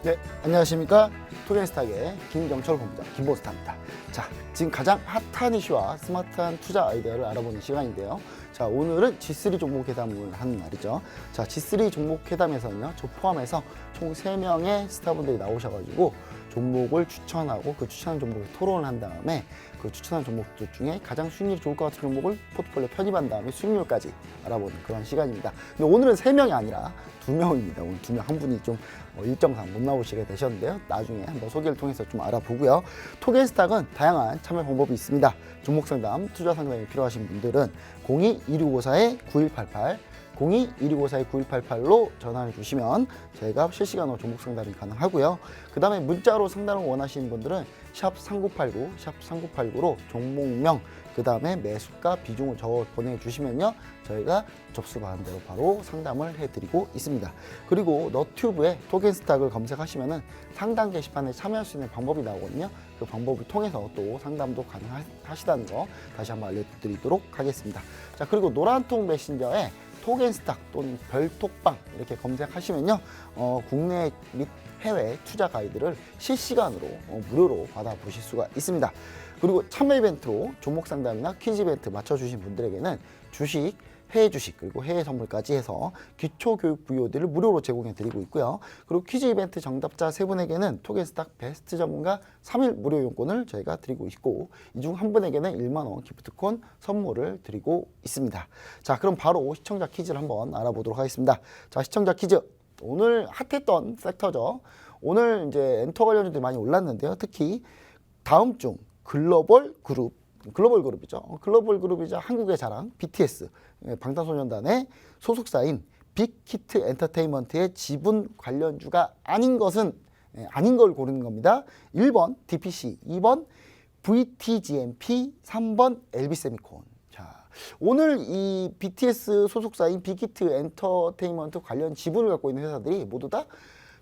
네, 안녕하십니까. 토겐스탁의 김경철 본부장 김보스타입니다. 자, 지금 가장 핫한 이슈와 스마트한 투자 아이디어를 알아보는 시간인데요. 자, 오늘은 G3 종목 회담을 하는 날이죠. 자, G3 종목 회담에서는요, 저 포함해서 총 3명의 스타분들이 나오셔가지고 종목을 추천하고 그 추천한 종목을 토론을 한 다음에 그 추천한 종목들 중에 가장 수익률이 좋을 것 같은 종목을 포트폴리오에 편입한 다음에 수익률까지 알아보는 그런 시간입니다. 근데 오늘은 3명이 아니라 2명입니다. 오늘 2명, 한 분이 좀 일정상 못 나오시게 되셨는데요. 나중에 한번 소개를 통해서 좀 알아보고요. 토겐스탁은 다양한 참여 방법이 있습니다. 종목 상담, 투자 상담이 필요하신 분들은 02-2654-9188 02-2654-9188로 전화를 주시면 저희가 실시간으로 종목 상담이 가능하고요. 그 다음에 문자로 상담을 원하시는 분들은 샵3989, 샵3989로 종목명, 그 다음에 매수가 비중을 적어 보내주시면요. 저희가 접수받은 대로 바로 상담을 해드리고 있습니다. 그리고 너튜브에 토겐스탁을 검색하시면은 상담 게시판에 참여할 수 있는 방법이 나오거든요. 그 방법을 통해서 또 상담도 가능하시다는 거 다시 한번 알려드리도록 하겠습니다. 자, 그리고 노란통 메신저에 토겐스탁 또는 별톡방 이렇게 검색하시면요. 국내 및 해외 투자 가이드를 실시간으로 무료로 받아보실 수가 있습니다. 그리고 참여 이벤트로 종목 상담이나 퀴즈 이벤트 맞춰주신 분들에게는 주식, 해외 주식 그리고 해외 선물까지 해서 기초교육 VOD를 무료로 제공해 드리고 있고요. 그리고 퀴즈 이벤트 정답자 3분에게는 토겐스탁 베스트 전문가 3일 무료 이용권을 저희가 드리고 있고, 이 중 한 분에게는 1만 원 기프트콘 선물을 드리고 있습니다. 자, 그럼 바로 시청자 퀴즈를 한번 알아보도록 하겠습니다. 자, 시청자 퀴즈. 오늘 핫했던 섹터죠. 오늘 이제 엔터 관련주들이 많이 올랐는데요. 특히 다음 중 글로벌 그룹이죠. 글로벌 그룹이자 한국의 자랑 BTS 방탄소년단의 소속사인 빅히트 엔터테인먼트의 지분 관련주가 아닌 것은 아닌 걸 고르는 겁니다. 1번 DPC, 2번 VTGMP, 3번 LB세미콘. 자, 오늘 이 BTS 소속사인 빅히트 엔터테인먼트 관련 지분을 갖고 있는 회사들이 모두 다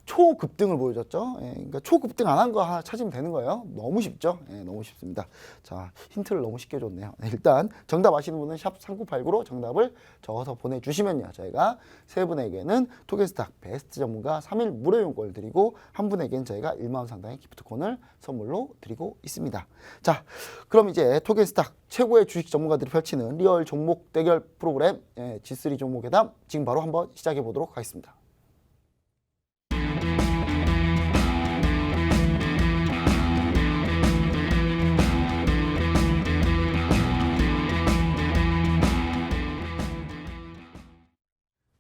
초급등을 보여줬죠. 그러니까 초급등 안 한 거 하나 찾으면 되는 거예요. 너무 쉽죠? 너무 쉽습니다. 자, 힌트를 너무 쉽게 줬네요. 일단 정답 아시는 분은 샵 3989로 정답을 적어서 보내주시면요. 저희가 3분에게는 토겐스탁 베스트 전문가 3일 무료 이용권을 드리고, 한 분에게는 저희가 1만 원 상당의 기프트콘을 선물로 드리고 있습니다. 자, 그럼 이제 토겐스탁 최고의 주식 전문가들이 펼치는 리얼 종목 대결 프로그램 G3 종목 회담 지금 바로 한번 시작해 보도록 하겠습니다.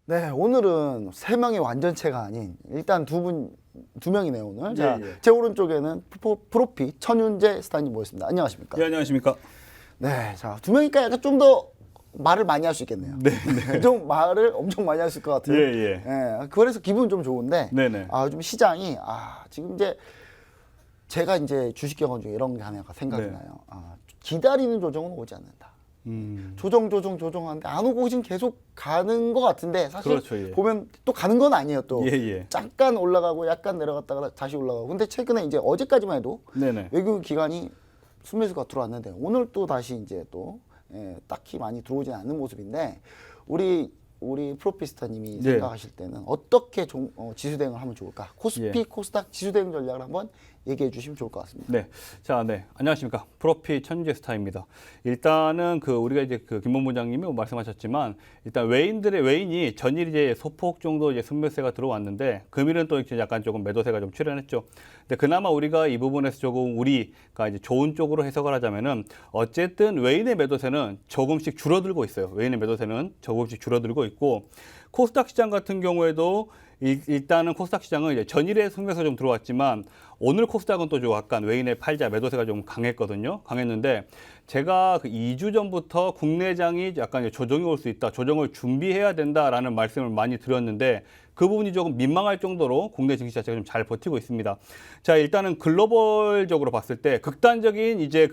네, 오늘은 3명의 완전체가 아닌 일단 두 명이네요, 오늘. 자, 제 오른쪽에는 프로피 천윤재 스타님 모였습니다. 안녕하십니까? 예, 안녕하십니까? 네, 자, 2명이니까 약간 좀 더 말을 많이 할 수 있겠네요. 네, 네. 좀 말을 엄청 많이 할 수 있을 것 같아요. 예. 그래서 기분 좀 좋은데, 네네. 좀 시장이, 지금 이제 제가 이제 주식 경험 중에 이런 게 하나 생각이 네. 나요. 기다리는 조정은 오지 않는다. 조정하는데 안 오고 지금 계속 가는 것 같은데, 사실 그렇죠, 예. 보면 또 가는 건 아니에요. 또 예. 잠깐 올라가고 약간 내려갔다가 다시 올라가고. 근데 최근에 이제 어제까지만 해도 네네. 외국 기관이 순매수가 들어왔는데 오늘 또 다시 이제 또 딱히 많이 들어오진 않는 모습인데, 우리 프로피스타님이 네. 생각하실 때는 어떻게 지수 대응을 하면 좋을까? 코스피, 예. 코스닥 지수 대응 전략을 한번 얘기해 주시면 좋을 것 같습니다. 네. 자, 네. 안녕하십니까. 프로피 천재 스타입니다. 일단은 우리가 이제 김 본부장님이 말씀하셨지만, 일단 외인이 전일 이제 소폭 정도 이제 순매수세가 들어왔는데, 금일은 또 이제 약간 조금 매도세가 좀 출현했죠. 근데 그나마 우리가 이 부분에서 조금 우리가 이제 좋은 쪽으로 해석을 하자면은, 어쨌든 외인의 매도세는 조금씩 줄어들고 있어요. 외인의 매도세는 조금씩 줄어들고 있고, 코스닥 시장 같은 경우에도 일단은 코스닥 시장은 이제 전일에 순매수가 좀 들어왔지만, 오늘 코스닥은 또 좀 약간 외인의 팔자 매도세가 좀 강했는데, 제가 2주 전부터 국내장이 약간 이제 조정이 올 수 있다, 조정을 준비해야 된다라는 말씀을 많이 드렸는데, 그 부분이 조금 민망할 정도로 국내 증시 자체가 좀 잘 버티고 있습니다. 자, 일단은 글로벌적으로 봤을 때 극단적인 이제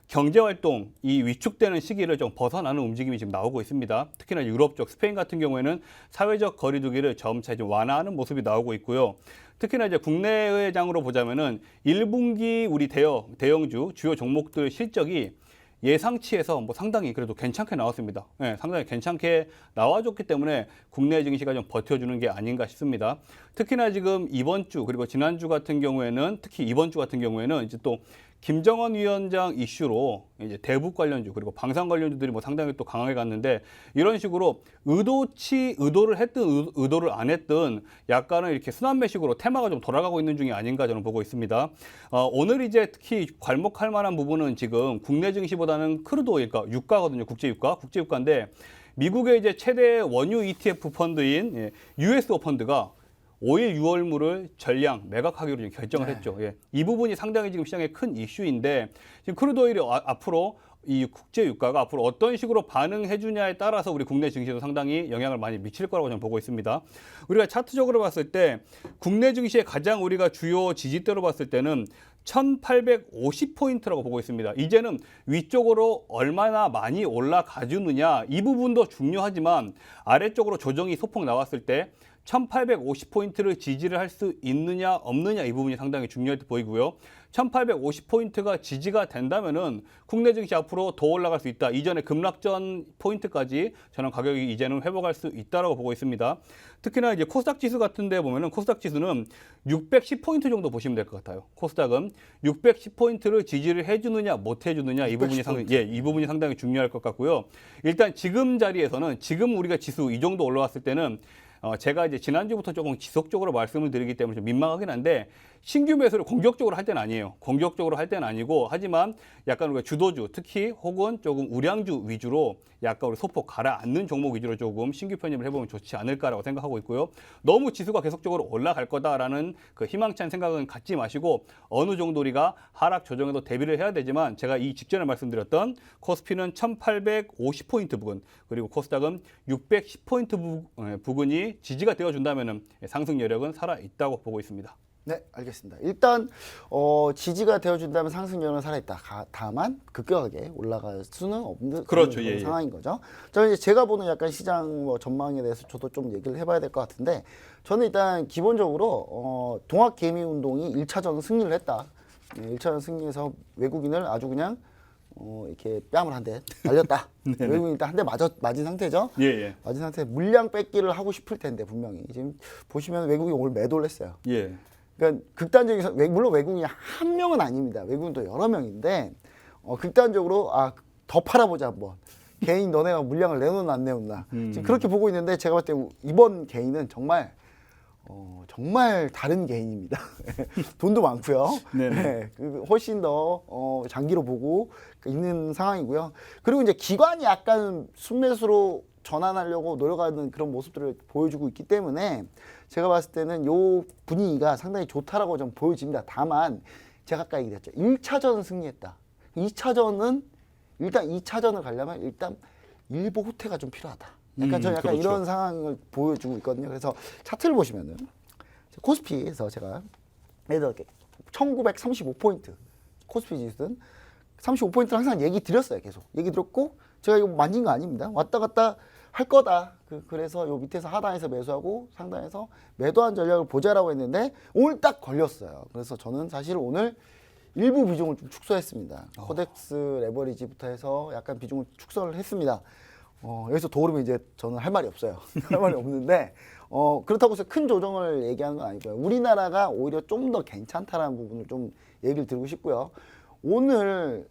경제 활동 이 위축되는 시기를 좀 벗어나는 움직임이 지금 나오고 있습니다. 특히나 유럽 쪽 스페인 같은 경우에는 사회적 거리두기를 점차 좀 완화하는 모습이 나오고 있고요. 특히나 이제 국내의 장으로 보자면은 1분기 우리 대형주 주요 종목들 실적이 예상치에서 뭐 상당히 그래도 괜찮게 나왔습니다. 예, 상당히 괜찮게 나와줬기 때문에 국내 증시가 좀 버텨주는 게 아닌가 싶습니다. 특히나 지금 이번 주 그리고 지난주 같은 경우에는 특히 이번 주 같은 경우에는 이제 또 김정은 위원장 이슈로 이제 대북 관련주 그리고 방산 관련주들이 뭐 상당히 또 강하게 갔는데 이런 식으로 의도를 했든 의도를 안 했든 약간은 이렇게 순환매식으로 테마가 좀 돌아가고 있는 중이 아닌가 저는 보고 있습니다. 오늘 이제 특히 괄목할 만한 부분은 지금 국내 증시보다는 크루드 오일, 그러니까 유가거든요. 국제유가인데 미국의 이제 최대 원유 ETF 펀드인 US 펀드가 5일 6월물을 전량 매각하기로 지금 결정을 했죠. 예. 이 부분이 상당히 지금 시장에 큰 이슈인데 지금 크루드 오일이 앞으로 이 국제 유가가 앞으로 어떤 식으로 반응해 주냐에 따라서 우리 국내 증시도 상당히 영향을 많이 미칠 거라고 저는 보고 있습니다. 우리가 차트적으로 봤을 때 국내 증시의 가장 우리가 주요 지지대로 봤을 때는 1850포인트라고 보고 있습니다. 이제는 위쪽으로 얼마나 많이 올라가 주느냐 이 부분도 중요하지만 아래쪽으로 조정이 소폭 나왔을 때 1850포인트를 지지를 할 수 있느냐 없느냐 이 부분이 상당히 중요해 보이고요. 1850포인트가 지지가 된다면은 국내 증시 앞으로 더 올라갈 수 있다. 이전에 급락전 포인트까지 저는 가격이 이제는 회복할 수 있다라고 보고 있습니다. 특히나 이제 코스닥 지수 같은 데 보면은 코스닥 지수는 610포인트 정도 보시면 될 것 같아요. 코스닥은 610포인트를 지지를 해주느냐 못 해주느냐 이 부분이 이 부분이 상당히 중요할 것 같고요. 일단 지금 자리에서는 지금 우리가 지수 이 정도 올라왔을 때는 제가 이제 지난주부터 조금 지속적으로 말씀을 드리기 때문에 좀 민망하긴 한데 신규 매수를 공격적으로 할 때는 아니에요. 공격적으로 할 때는 아니고 하지만 약간 우리가 주도주 특히 혹은 조금 우량주 위주로 약간 우리 소폭 가라앉는 종목 위주로 조금 신규 편입을 해보면 좋지 않을까라고 생각하고 있고요. 너무 지수가 계속적으로 올라갈 거다라는 그 희망찬 생각은 갖지 마시고 어느 정도 우리가 하락 조정에도 대비를 해야 되지만 제가 이 직전에 말씀드렸던 코스피는 1850포인트 부근 그리고 코스닥은 610포인트 부근이 지지가 되어준다면 상승 여력은 살아있다고 보고 있습니다. 네, 알겠습니다. 일단 지지가 되어준다면 상승률은 살아있다. 다만 급격하게 올라갈 수는 없는 그렇죠. 그런 상황인 거죠. 저는 이제 제가 보는 약간 시장 전망에 대해서 저도 좀 얘기를 해봐야 될 것 같은데 저는 일단 기본적으로 동학개미운동이 1차전 승리를 했다. 1차전 승리해서 외국인을 아주 그냥 이렇게 뺨을 한 대 날렸다. 외국인 일단 한 대 맞은 상태죠. 예. 맞은 상태 물량 뺏기를 하고 싶을 텐데 분명히 지금 보시면 외국인 오늘 매도를 했어요. 예. 그러니까 극단적인 물론 외국인이 한 명은 아닙니다. 외국인도 여러 명인데 극단적으로 더 팔아보자 한번. 개인 너네가 물량을 내놓나 안 내놓나 지금 그렇게 보고 있는데 제가 봤을 때 이번 개인은 정말 다른 개인입니다. 돈도 많고요. 네, 훨씬 더 장기로 보고 있는 상황이고요. 그리고 이제 기관이 약간 순매수로 전환하려고 노력하는 그런 모습들을 보여주고 있기 때문에 제가 봤을 때는 요 분위기가 상당히 좋다라고 좀 보여집니다. 다만 제가 아까 얘기했죠. 1차전 승리했다. 2차전은 일단 2차전을 가려면 일단 일부 후퇴가 좀 필요하다. 약간 저는 약간 그렇죠. 이런 상황을 보여주고 있거든요. 그래서 차트를 보시면은 코스피에서 제가 예를 들어 1935포인트 코스피 지수는 35포인트를 항상 얘기 드렸어요. 계속 얘기 드렸고 제가 이거 만진 거 아닙니다. 왔다 갔다 할 거다. 그래서 요 밑에서 하단에서 매수하고 상단에서 매도한 전략을 보자라고 했는데 오늘 딱 걸렸어요. 그래서 저는 사실 오늘 일부 비중을 좀 축소했습니다. 코덱스 레버리지부터 해서 약간 비중을 축소를 했습니다. 여기서 더 오르면 이제 저는 할 말이 없어요. 할 말이 없는데 그렇다고 해서 큰 조정을 얘기하는 건 아니고요. 우리나라가 오히려 좀 더 괜찮다라는 부분을 좀 얘기를 드리고 싶고요. 오늘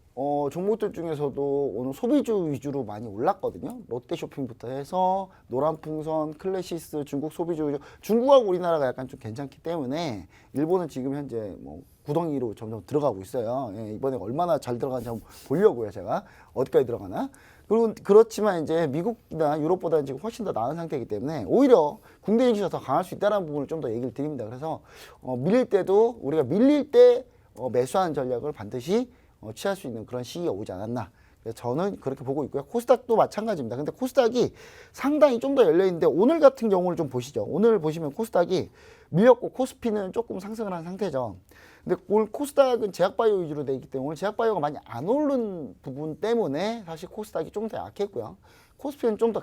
종목들 중에서도 오늘 소비주 위주로 많이 올랐거든요. 롯데쇼핑부터 해서 노란풍선, 클래시스, 중국 소비주 위주. 중국하고 우리나라가 약간 좀 괜찮기 때문에 일본은 지금 현재 뭐 구덩이로 점점 들어가고 있어요. 예, 이번에 얼마나 잘 들어가는지 한번 보려고요. 제가 어디까지 들어가나. 그리고 그렇지만 이제 미국이나 유럽보다는 지금 훨씬 더 나은 상태이기 때문에 오히려 국내 증시가 더 강할 수 있다는 부분을 좀 더 얘기를 드립니다. 그래서 밀릴 때도 우리가 밀릴 때 매수하는 전략을 반드시 취할 수 있는 그런 시기가 오지 않았나. 그래서 저는 그렇게 보고 있고요. 코스닥도 마찬가지입니다. 근데 코스닥이 상당히 좀 더 열려 있는데 오늘 같은 경우를 좀 보시죠. 오늘 보시면 코스닥이 밀렸고 코스피는 조금 상승을 한 상태죠. 근데 오늘 코스닥은 제약바이오 위주로 돼 있기 때문에 오늘 제약바이오가 많이 안 오른 부분 때문에 사실 코스닥이 좀 더 약했고요. 코스피는 좀 더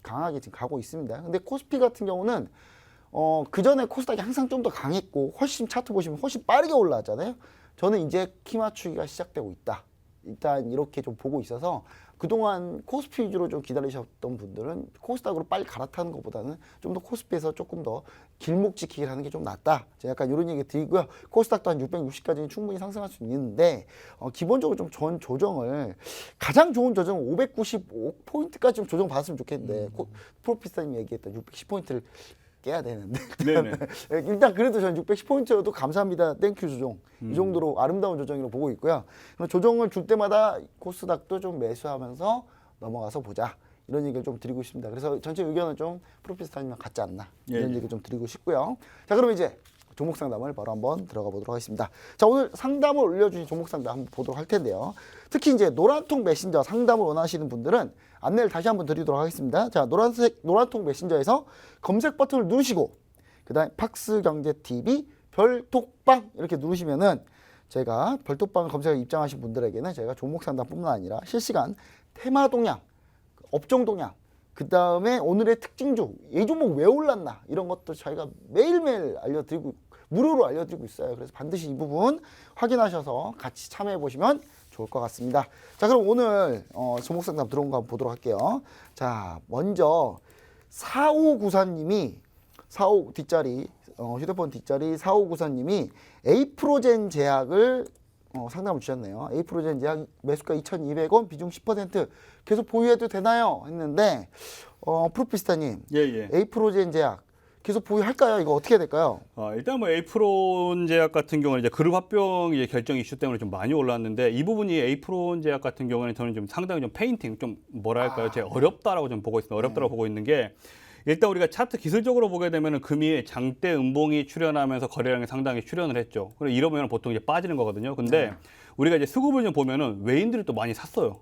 강하게 지금 가고 있습니다. 근데 코스피 같은 경우는 그 전에 코스닥이 항상 좀 더 강했고 훨씬 차트 보시면 훨씬 빠르게 올라왔잖아요. 저는 이제 키 맞추기가 시작되고 있다. 일단 이렇게 좀 보고 있어서 그동안 코스피 위주로 좀 기다리셨던 분들은 코스닥으로 빨리 갈아타는 것보다는 좀 더 코스피에서 조금 더 길목 지키기를 하는 게 좀 낫다. 제가 약간 이런 얘기 드리고요. 코스닥도 한 660까지는 충분히 상승할 수 있는데 기본적으로 좀 전 조정을 가장 좋은 조정은 595포인트까지 좀 조정 받았으면 좋겠는데 프로피스타님이 얘기했던 610포인트를 깨야 되는데 네네. 일단 그래도 저는 610포인트여도 감사합니다. 땡큐 조정. 이 정도로 아름다운 조정이라고 보고 있고요. 그럼 조정을 줄 때마다 코스닥도 좀 매수하면서 넘어가서 보자. 이런 얘기를 좀 드리고 싶습니다. 그래서 전체 의견은 좀 프로피스타님이랑 같지 않나 이런 예. 얘기 좀 드리고 싶고요. 자, 그럼 이제 종목 상담을 바로 한번 들어가 보도록 하겠습니다. 자, 오늘 상담을 올려주신 종목 상담 한번 보도록 할 텐데요. 특히 이제 노란통 메신저 상담을 원하시는 분들은 안내를 다시 한번 드리도록 하겠습니다. 자, 노란통 메신저에서 검색 버튼을 누르시고 그다음에 팍스경제TV 별톡방 이렇게 누르시면은 제가 별톡방 검색에 입장하신 분들에게는 제가 종목 상담뿐만 아니라 실시간 테마 동향, 업종 동향, 그 다음에 오늘의 특징주, 이 종목 왜 올랐나 이런 것도 저희가 매일매일 알려드리고 무료로 알려드리고 있어요. 그래서 반드시 이 부분 확인하셔서 같이 참여해 보시면 좋을 것 같습니다. 자, 그럼 오늘 종목 상담 들어온 거 한번 보도록 할게요. 자, 먼저 4594님이 45 뒷자리 휴대폰 뒷자리 4594님이 에이프로젠 제약을 상담을 주셨네요. 에이프로젠 제약 매수가 2,200원, 비중 10% 계속 보유해도 되나요? 했는데 프로피스타님, 예. 에이프로젠 제약 계속 보유할까요? 이거 어떻게 해야 될까요? 일단 뭐 에이프론 제약 같은 경우는 이제 그룹 합병 이제 결정 이슈 때문에 좀 많이 올랐는데 이 부분이 에이프론 제약 같은 경우는 저는 좀 상당히 좀 페인팅 좀 뭐랄까요, 제가 어렵다라고 좀 보고 있습니다. 어렵다고 보고 있는 게. 일단 우리가 차트 기술적으로 보게 되면은 금이 장대 음봉이 출현하면서 거래량이 상당히 출현을 했죠. 그리고 이러면 보통 이제 빠지는 거거든요. 근데 우리가 이제 수급을 좀 보면은 외인들이 또 많이 샀어요.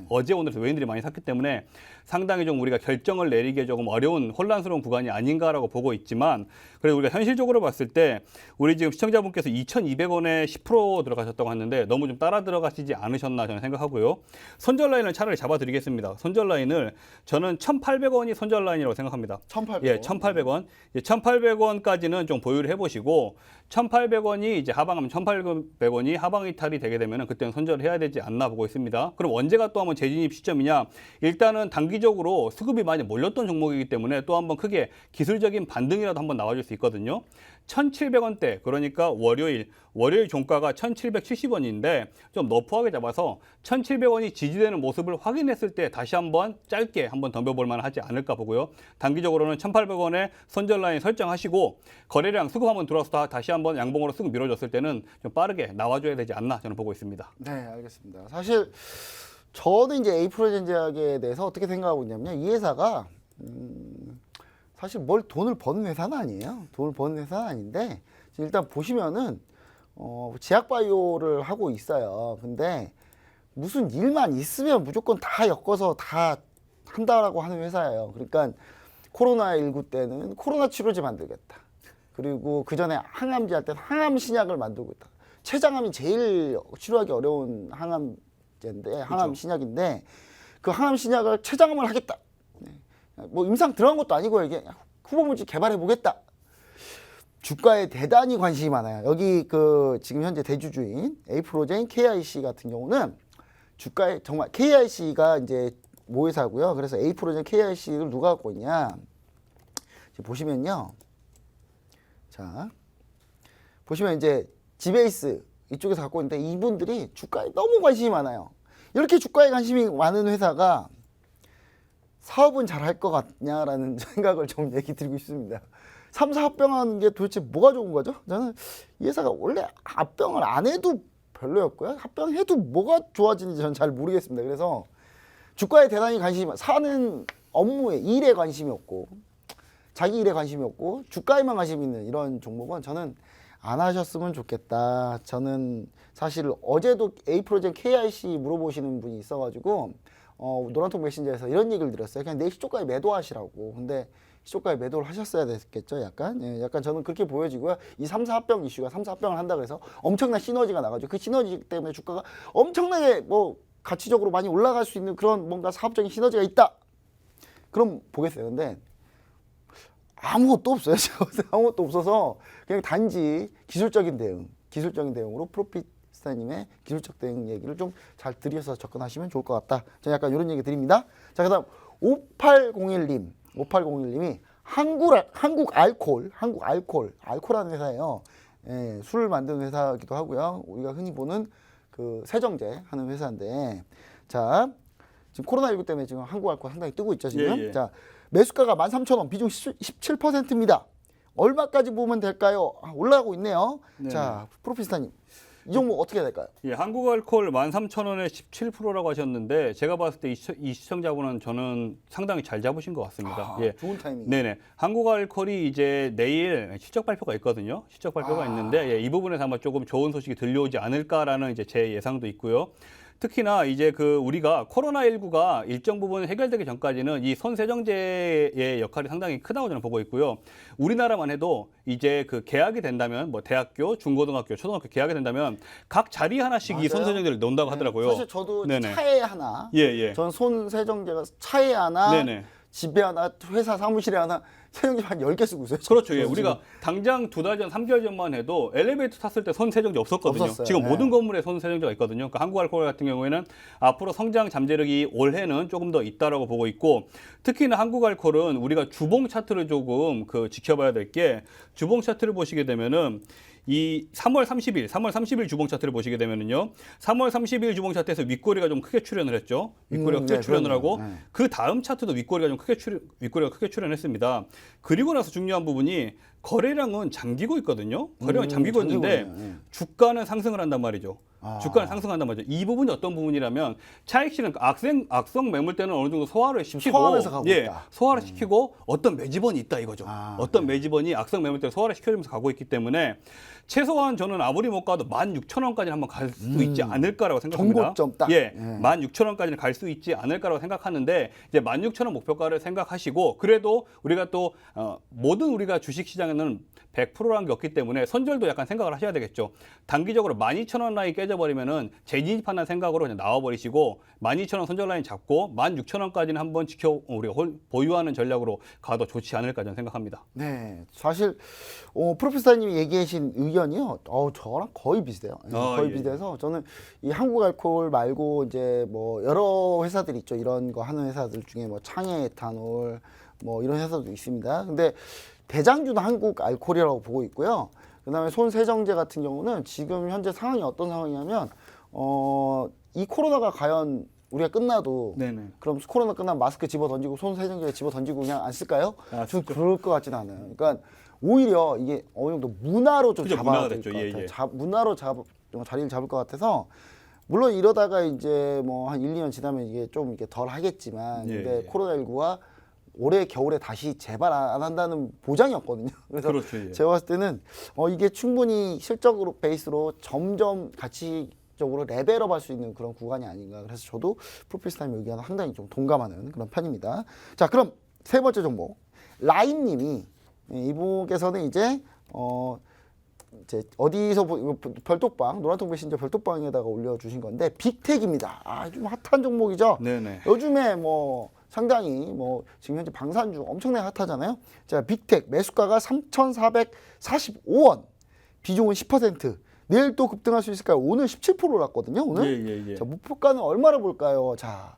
어제 오늘에서 외인들이 많이 샀기 때문에 상당히 좀 우리가 결정을 내리기에 조금 어려운 혼란스러운 구간이 아닌가라고 보고 있지만 그래도 우리가 현실적으로 봤을 때 우리 지금 시청자분께서 2,200원에 10% 들어가셨다고 하는데 너무 좀 따라 들어가시지 않으셨나 저는 생각하고요. 손절 라인을 차라리 잡아드리겠습니다. 손절 라인을 저는 1,800원이 손절 라인이라고 생각합니다. 1,800원. 예, 1,800원. 1,800원까지는 좀 보유를 해보시고 1,800원이 이제 하방하면 1,800원이 하방 이탈이 되게 되면은 그때는 손절을 해야 되지 않나 보고 있습니다. 그럼 언제가 또 한번 재진입 시점이냐? 일단은 단기적으로 수급이 많이 몰렸던 종목이기 때문에 또 한번 크게 기술적인 반등이라도 한번 나와줄 수 있거든요. 1,700원대, 그러니까 월요일 종가가 1,770원인데 좀 너프하게 잡아서 1,700원이 지지되는 모습을 확인했을 때 다시 한번 짧게 한번 덤벼볼 만하지 않을까 보고요. 단기적으로는 1,800원에 손절 라인 설정하시고 거래량 수급 한번 들어와서 다시 한번 양봉으로 쓱 밀어줬을 때는 좀 빠르게 나와줘야 되지 않나 저는 보고 있습니다. 네, 알겠습니다. 사실 저는 이제 에이프로젠 제약에 대해서 어떻게 생각하고 있냐면요. 이 회사가 사실 뭘 돈을 버는 회사는 아니에요. 돈을 버는 회사는 아닌데 일단 보시면은 제약 바이오를 하고 있어요. 근데 무슨 일만 있으면 무조건 다 엮어서 다 한다라고 하는 회사예요. 그러니까 코로나19 때는 코로나 치료제 만들겠다. 그리고 그 전에 항암제 할 때는 항암 신약을 만들고 있다. 췌장암이 제일 치료하기 어려운 항암제인데 항암 신약인데 그 항암 신약을 췌장암을 하겠다. 뭐 임상 들어간 것도 아니고 이게 후보물질 개발해 보겠다. 주가에 대단히 관심이 많아요. 여기 그 지금 현재 대주주인 에이프로젠 KIC 같은 경우는 주가에 정말 KIC가 이제 모회사고요. 그래서 에이프로젠 KIC를 누가 갖고 있냐? 보시면요. 자, 보시면 이제 지베이스 이쪽에서 갖고 있는데 이분들이 주가에 너무 관심이 많아요. 이렇게 주가에 관심이 많은 회사가 사업은 잘 할 것 같냐라는 생각을 좀 얘기 드리고 싶습니다. 3사 합병하는 게 도대체 뭐가 좋은 거죠? 저는 이 회사가 원래 합병을 안 해도 별로였고요. 합병해도 뭐가 좋아지는지 저는 잘 모르겠습니다. 그래서 주가에 대단히 관심이 사는 업무에 일에 관심이 없고 자기 일에 관심이 없고 주가에만 관심이 있는 이런 종목은 저는 안 하셨으면 좋겠다. 저는 사실 어제도 에이프로젠 KIC 물어보시는 분이 있어가지고 노란통 메신저에서 이런 얘기를 드렸어요. 그냥 내 시초가에 매도하시라고. 근데 시초가에 매도를 하셨어야 됐겠죠. 약간 약간 저는 그렇게 보여지고요. 이 3사 합병 이슈가 3사 합병을 한다 그래서 엄청난 시너지가 나가죠. 그 시너지 때문에 주가가 엄청나게 뭐 가치적으로 많이 올라갈 수 있는 그런 뭔가 사업적인 시너지가 있다. 그럼 보겠어요. 근데 아무것도 없어요. 아무것도 없어서 그냥 단지 기술적인 대응으로 프로핏 프로피스타님의 기술적 대응 얘기를 좀 잘 들여서 접근하시면 좋을 것 같다. 저는 약간 이런 얘기 드립니다. 자, 그다음 5801님이 한국 알코올하는 회사예요. 예, 술을 만드는 회사이기도 하고요. 우리가 흔히 보는 그 세정제 하는 회사인데, 자, 지금 코로나19 때문에 지금 한국 알코올 상당히 뜨고 있죠, 지금. 예. 자, 매수가가 13,000원, 비중 17%입니다. 얼마까지 보면 될까요? 올라가고 있네요. 네네. 자, 프로피스타님, 이 종목 어떻게 해야 될까요? 예, 한국알코올 13,000원에 17%라고 하셨는데 제가 봤을 때 이 시청자분은 저는 상당히 잘 잡으신 것 같습니다. 예. 좋은 타이밍. 네네. 한국알코올이 이제 내일 실적 발표가 있거든요. 실적 발표가 있는데 예, 이 부분에서 아마 조금 좋은 소식이 들려오지 않을까라는 이제 제 예상도 있고요. 특히나 이제 그 우리가 코로나19가 일정 부분 해결되기 전까지는 이 손세정제의 역할이 상당히 크다고 저는 보고 있고요. 우리나라만 해도 이제 그 개학이 된다면 뭐 대학교, 중고등학교, 초등학교 개학이 된다면 각 자리 하나씩 이 맞아요. 손세정제를 넣는다고 하더라고요. 사실 저도 네네. 차에 하나, 예. 전 손세정제가 차에 하나, 네네. 집에 하나, 회사 사무실에 하나, 세정제 한 10개 쓰고 있어요. 그렇죠. 예. 저는 우리가 당장 2달 전, 3개월 전만 해도 엘리베이터 탔을 때 손세정제 없었거든요. 없었어요. 지금 네. 모든 건물에 손세정제가 있거든요. 그러니까 한국알코올 같은 경우에는 앞으로 성장 잠재력이 올해는 조금 더 있다라고 보고 있고, 특히나 한국알코올은 우리가 주봉 차트를 조금 그 지켜봐야 될 게, 주봉 차트를 보시게 되면은 이 3월 30일 주봉 차트를 보시게 되면은요. 3월 30일 주봉 차트에서 윗꼬리가 좀 크게 출현을 했죠. 윗꼬리가 크게 네, 출현을 하고 그러네요. 네. 그 다음 차트도 윗꼬리가 크게 출현했습니다. 그리고 나서 중요한 부분이 거래량은 잠기고 있거든요. 거래량은 잠기고 있는데 잠기고 있네요. 네. 주가는 상승을 한단 말이죠. 주가는 상승한단 말이죠. 이 부분이 어떤 부분이라면 차익실은 악성 매물대는 어느 정도 소화를 시키고 소화하면서 가고 있다. 소화를 시키고 어떤 매집원이 있다 이거죠. 어떤 매집원이 악성 매물대를 소화를 시켜주면서 가고 있기 때문에 최소한 저는 아무리 못 가도 16,000원까지는 한번 갈 수 있지 않을까라고 생각합니다. 정고점 딱. 예, 16,000원까지는 갈 수 있지 않을까라고 생각하는데 이제 16,000원 목표가를 생각하시고, 그래도 우리가 또 모든 우리가 주식시장에는 100%라는 게 없기 때문에 선절도 약간 생각을 하셔야 되겠죠. 단기적으로 12,000원 라인 깨져버리면은 재진입하는 생각으로 그냥 나와버리시고 12,000원 선절 라인 잡고 16,000원까지는 한번 우리가 보유하는 전략으로 가도 좋지 않을까 저는 생각합니다. 네, 사실 프로페서님이 얘기하신 의견이요, 저랑 거의 비슷해요. 거의 예. 비슷해서 저는 이 한국알코올 말고 이제 뭐 여러 회사들이 있죠. 이런 거 하는 회사들 중에 뭐 창해 에탄올 뭐 이런 회사도 있습니다. 근데 대장주는 한국알코올이라고 보고 있고요. 그다음에 손세정제 같은 경우는 지금 현재 상황이 어떤 상황이냐면 이 코로나가 과연 우리가 끝나도 네네. 그럼 코로나 끝나면 마스크 집어 던지고 손세정제 집어 던지고 그냥 안 쓸까요? 좀 그럴 것 같지는 않아요. 그러니까 오히려 이게 어느 정도 문화로 좀 그죠, 잡아야 문화가 될 것 됐죠. 같아요. 예. 문화로 자리를 잡을 것 같아서, 물론 이러다가 이제 뭐 한 1, 2년 지나면 이게 좀 이게 덜 하겠지만, 근데 코로나19가 올해 겨울에 다시 재발 안 한다는 보장이 없거든요. 그래서 그렇죠, 예. 제가 봤을 때는 이게 충분히 실적으로 베이스로 점점 가치적으로 레벨업 할 수 있는 그런 구간이 아닌가. 그래서 저도 프로필스타임 의견에 상당히 좀 동감하는 그런 편입니다. 자, 그럼 세 번째 종목, 라인님이 이분께서는 이제 어디서 별톡방, 노란통 메신저 별톡방에다가 올려주신 건데, 빅텍입니다. 좀 핫한 종목이죠. 네네. 요즘에 뭐 상당히 뭐 지금 현재 방산주 엄청나게 핫하잖아요. 자, 빅텍 매수가가 3,445원, 비중은 10%. 내일 또 급등할 수 있을까요? 오늘 17% 올랐거든요. 오늘. 예. 자, 목표가는 얼마나 볼까요? 자,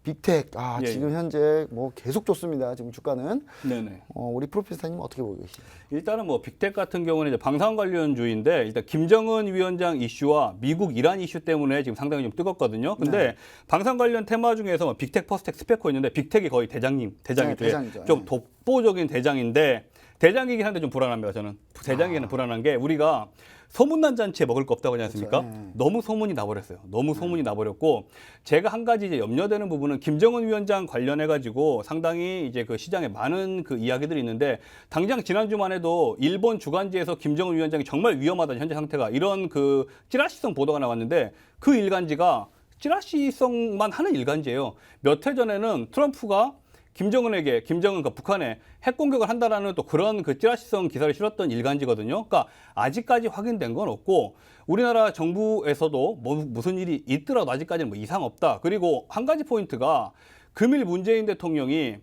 빅텍 예. 지금 현재 뭐 계속 좋습니다. 지금 주가는. 네네. 우리 프로페서님 어떻게 보고 계시죠? 일단은 뭐 빅텍 같은 경우는 이제 방산 관련주인데, 일단 김정은 위원장 이슈와 미국 이란 이슈 때문에 지금 상당히 좀 뜨겁거든요. 근데 방산 관련 테마 중에서 뭐 빅텍, 퍼스텍, 스페코 있는데 빅텍이 거의 대장이죠. 대장이죠. 좀 독보적인 대장인데, 대장이긴 한데 좀 불안합니다. 저는 대장이기는 불안한 게, 우리가 소문난 잔치에 먹을 거 없다고 하지 않습니까? 그렇죠. 네. 너무 소문이 나버렸어요. 너무 소문이 나버렸고, 제가 한 가지 이제 염려되는 부분은 김정은 위원장 관련해 가지고 상당히 이제 그 시장에 많은 그 이야기들이 있는데, 당장 지난주만 해도 일본 주간지에서 김정은 위원장이 정말 위험하다, 현재 상태가, 이런 그 찌라시성 보도가 나왔는데, 그 일간지가 찌라시성만 하는 일간지예요. 몇 해 전에는 트럼프가 김정은에게, 김정은과 북한에 핵 공격을 한다라는 또 그런 그 찌라시성 기사를 실었던 일간지거든요. 그러니까 아직까지 확인된 건 없고, 우리나라 정부에서도 뭐 무슨 일이 있더라도 아직까지는 뭐 이상 없다. 그리고 한 가지 포인트가, 금일 문재인 대통령이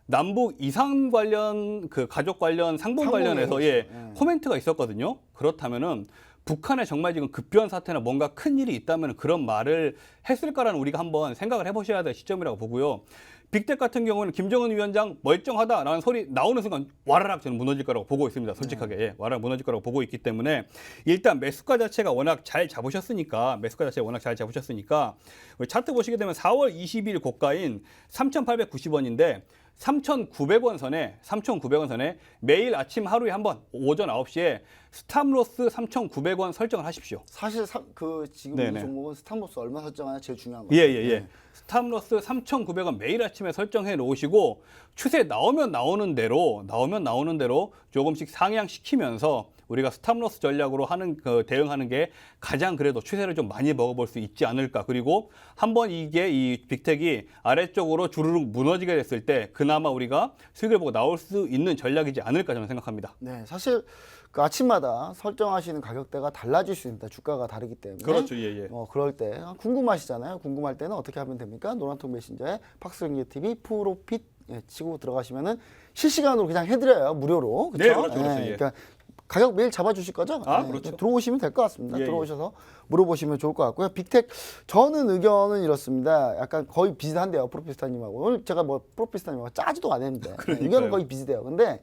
남북 이산 관련, 그 가족 관련 상봉 관련해서 코멘트가 있었거든요. 그렇다면은 북한에 정말 지금 급변 사태나 뭔가 큰 일이 있다면 그런 말을 했을까라는 우리가 한번 생각을 해보셔야 될 시점이라고 보고요. 빅텍 같은 경우는 김정은 위원장 멀쩡하다라는 소리 나오는 순간 와라락 저는 무너질 거라고 보고 있습니다. 솔직하게 예, 와라락 무너질 거라고 보고 있기 때문에 일단 매수가 자체가 워낙 잘 잡으셨으니까 우리 차트 보시게 되면 4월 20일 고가인 3,890원인데 3,900원 선에 매일 아침 하루에 한 번 오전 9시에 스탑로스 3,900원 설정을 하십시오. 사실 지금 네네. 이 종목은 스탑로스 얼마 설정하냐 제일 중요한 거예요. 예. 스탑로스 3,900원 매일 아침에 설정해 놓으시고 추세 나오면 나오는 대로 조금씩 상향시키면서 우리가 스탑로스 전략으로 대응하는 게 가장 그래도 추세를 좀 많이 먹어볼 수 있지 않을까. 그리고 한번 이게 이 빅텍이 아래쪽으로 주르륵 무너지게 됐을 때 그나마 우리가 수익을 보고 나올 수 있는 전략이지 않을까 저는 생각합니다. 네, 사실 그 아침마다 설정하시는 가격대가 달라질 수 있습니다. 주가가 다르기 때문에. 그렇죠, 예. 그럴 때 궁금하시잖아요. 궁금할 때는 어떻게 하면 됩니까? 노란통 메신저에 박스링기 TV 프로핏 치고 들어가시면은 실시간으로 그냥 해드려요, 무료로. 그렇죠? 네, 그렇죠. 예. 그러니까 가격 매일 잡아주실 거죠? 그렇죠. 들어오시면 될 것 같습니다. 예. 들어오셔서 물어보시면 좋을 것 같고요. 빅텍 저는 의견은 이렇습니다. 약간 거의 비슷한데요, 프로피스타님하고. 오늘 제가 뭐 프로피스타님하고 짜지도 않았는데 의견은 거의 비슷해요. 근데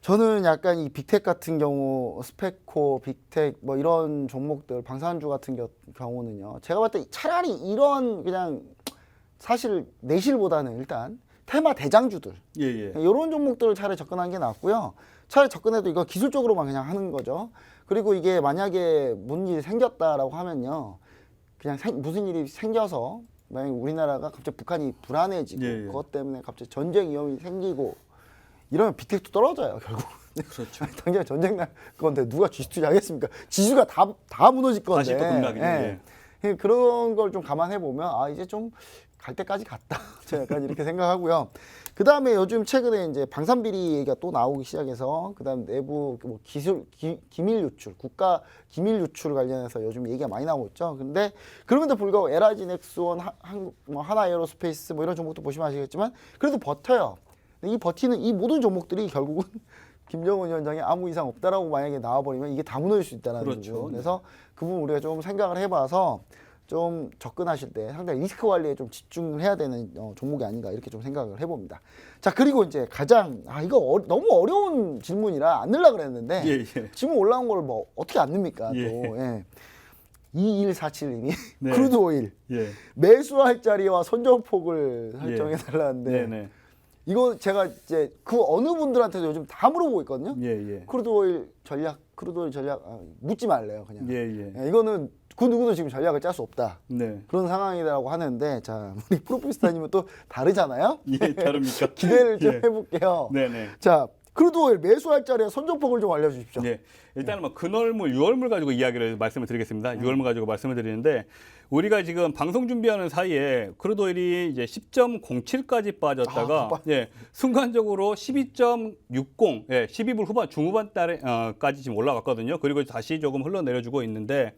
저는 약간 이 빅텍 같은 경우 스펙코, 빅텍 뭐 이런 종목들 방산주 같은 경우는요. 제가 봤을 때 차라리 이런 그냥 사실 내실보다는 일단 테마 대장주들 예. 이런 종목들을 차라리 접근하는 게 낫고요. 차라리 접근해도 이거 기술적으로만 그냥 하는 거죠. 그리고 이게 만약에 무슨 일이 생겼다라고 하면요. 그냥 무슨 일이 생겨서 만약에 우리나라가 갑자기 북한이 불안해지고 그것 때문에 갑자기 전쟁 위험이 생기고 이러면 빅텍도 떨어져요, 결국. 그렇죠. 당장 전쟁 날 건데 누가 주식 투자하겠습니까? 지수가 다 무너질 건데. 다시 또 급락이죠. 예. 그런 걸 좀 감안해 보면 이제 좀 갈 때까지 갔다. 제가 약간 이렇게 생각하고요. 그 다음에 요즘 최근에 이제 방산비리 얘기가 또 나오기 시작해서 그 다음 내부 뭐 기밀 유출, 국가 기밀 유출 관련해서 요즘 얘기가 많이 나오고 있죠. 근데 그럼에도 불구하고 LIG 넥스원, 뭐 하나에어로스페이스 뭐 이런 종목도 보시면 아시겠지만 그래도 버텨요. 이 버티는 이 모든 종목들이 결국은 김정은 위원장이 아무 이상 없다라고 만약에 나와버리면 이게 다 무너질 수 있다는 거죠. 그래서 그 부분 우리가 좀 생각을 해봐서 좀 접근하실 때 상당히 리스크 관리에 좀 집중을 해야 되는 종목이 아닌가 이렇게 좀 생각을 해봅니다. 자, 그리고 이제 가장 이거 너무 어려운 질문이라 안 넣으려고 그랬는데 지금 올라온 걸 뭐 어떻게 안 넣습니까? 또 2147님이 네. 크루드 오일 매수할 자리와 선정폭을 설정해 달라는데 이거 제가 이제 그 어느 분들한테도 요즘 다 물어보고 있거든요. 크루드 오일 전략 묻지 말래요, 그냥. 이거는 그 누구도 지금 전략을 짤 수 없다. 그런 상황이라고 하는데, 자, 우리 프로피스타님은 또 다르잖아요. 다릅니까? 기대를 좀 해볼게요. 자, 크루드 오일 매수할 자리에 선정폭을 좀 알려주십시오. 일단은 뭐 근월물, 유월물 가지고 이야기를 말씀을 드리겠습니다. 유월물 가지고 말씀을 드리는데 우리가 지금 방송 준비하는 사이에 크루드 오일이 이제 10.07까지 빠졌다가 순간적으로 12.60, 12불 후반 중후반 달에까지 지금 올라갔거든요. 그리고 다시 조금 흘러내려주고 있는데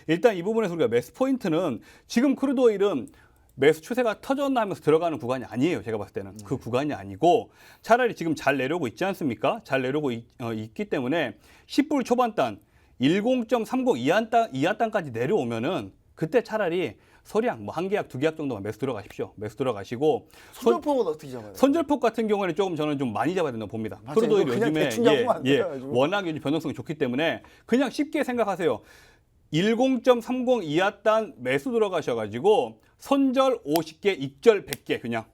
일단 이 부분에서 우리가 매수 포인트는 지금 크루드 오일은 매수 추세가 터졌나 하면서 들어가는 구간이 아니에요. 제가 봤을 때는 그 구간이 아니고 차라리 지금 잘 내려오고 있지 않습니까? 잘 내려오고 있기 때문에 10불 초반단 10.30 이하단까지 내려오면은 그때 차라리 소량 뭐 한 계약, 두 계약 정도만 매수 들어가십시오. 매수 들어가시고 선절폭은 어떻게 잡아요? 선절폭 같은 경우에는 조금 저는 좀 많이 잡아야 된다고 봅니다. 크루드 오일 요즘에 워낙 요즘 변동성이 좋기 때문에 그냥 쉽게 생각하세요. 10.30 이하단 매수 들어가셔가지고 선절 50개, 익절 100개 그냥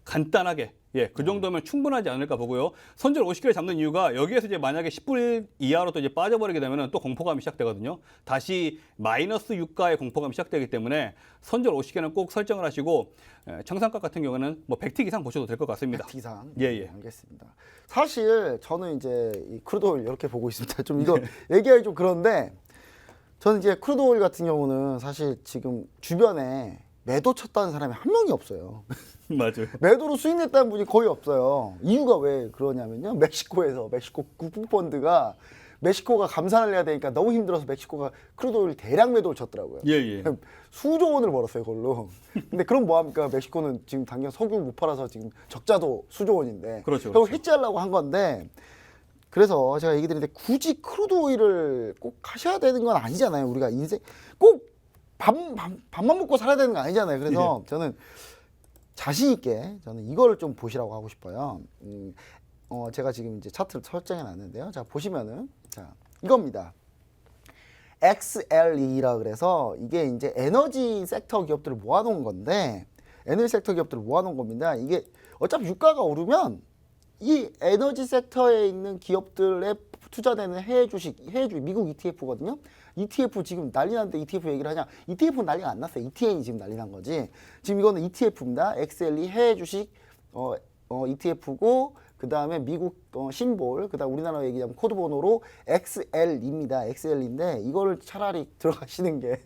간단하게 그 정도면 충분하지 않을까 보고요. 선절 50개를 잡는 이유가 여기에서 이제 만약에 10불 이하로 또 이제 빠져버리게 되면 또 공포감이 시작되거든요. 다시 마이너스 유가의 공포감이 시작되기 때문에 선절 50개는 꼭 설정을 하시고 청산가 같은 경우는 뭐 100틱 이상 보셔도 될 것 같습니다. 100틱 이상? 알겠습니다. 사실 저는 이제 이 크루드 오일 이렇게 보고 있습니다. 좀 이거 얘기하기 좀 그런데 저는 이제 크루드 오일 같은 경우는 사실 지금 주변에 매도 쳤다는 사람이 한 명이 없어요. 맞아요. 매도로 수익 냈다는 분이 거의 없어요. 이유가 왜 그러냐면요. 멕시코 국부펀드가 멕시코가 감산을 해야 되니까 너무 힘들어서 멕시코가 크루드 오일 대량 매도를 쳤더라고요. 수조 원을 벌었어요, 그걸로. 근데 그럼 뭐합니까? 멕시코는 지금 당장 석유 못 팔아서 지금 적자도 수조 원인데. 결국 해지하려고 한 건데 그래서 제가 얘기 드리는데 굳이 크루드 오일을 꼭 하셔야 되는 건 아니잖아요. 우리가 인생 꼭 밥만 먹고 살아야 되는 거 아니잖아요. 그래서 저는 자신 있게 저는 이걸 좀 보시라고 하고 싶어요. 제가 지금 이제 차트를 설정해 놨는데요. 자, 보시면은 자, 이겁니다. XLE라 그래서 이게 이제 에너지 섹터 기업들을 모아놓은 건데, 에너지 섹터 기업들을 모아놓은 겁니다. 이게 어차피 유가가 오르면 이 에너지 섹터에 있는 기업들에 투자되는 해외 주식 미국 ETF거든요. ETF 지금 난리 났는데 ETF 얘기를 하냐? ETF는 난리가 안 났어요. ETN이 지금 난리 난 거지. 지금 이거는 ETF입니다. XLE 해외 주식 ETF고, 그 다음에 미국 심볼, 그 다음 우리나라 얘기하면 코드 번호로 XL입니다. XL인데 이거를 차라리 들어가시는 게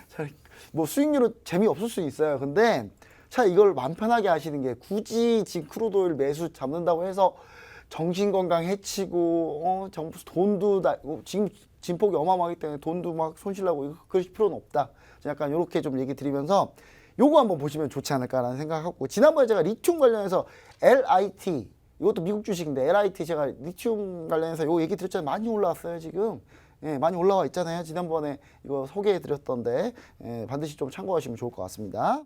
차라리 뭐 수익률은 재미없을 수 있어요. 근데 차 이걸 마음 편하게 하시는 게, 굳이 지금 크루드 오일 매수 잡는다고 해서 정신건강 해치고 돈도 지금 진폭이 어마어마하기 때문에 돈도 막 손실나고 그러실 필요는 없다. 약간 이렇게 좀 얘기 드리면서 요거 한번 보시면 좋지 않을까라는 생각하고, 지난번에 제가 리튬 관련해서 LIT, 이것도 미국 주식인데 LIT 제가 리튬 관련해서 요 얘기 드렸잖아요. 많이 올라왔어요 지금. 예, 많이 올라와 있잖아요. 지난번에 이거 소개해 드렸던데 반드시 좀 참고하시면 좋을 것 같습니다.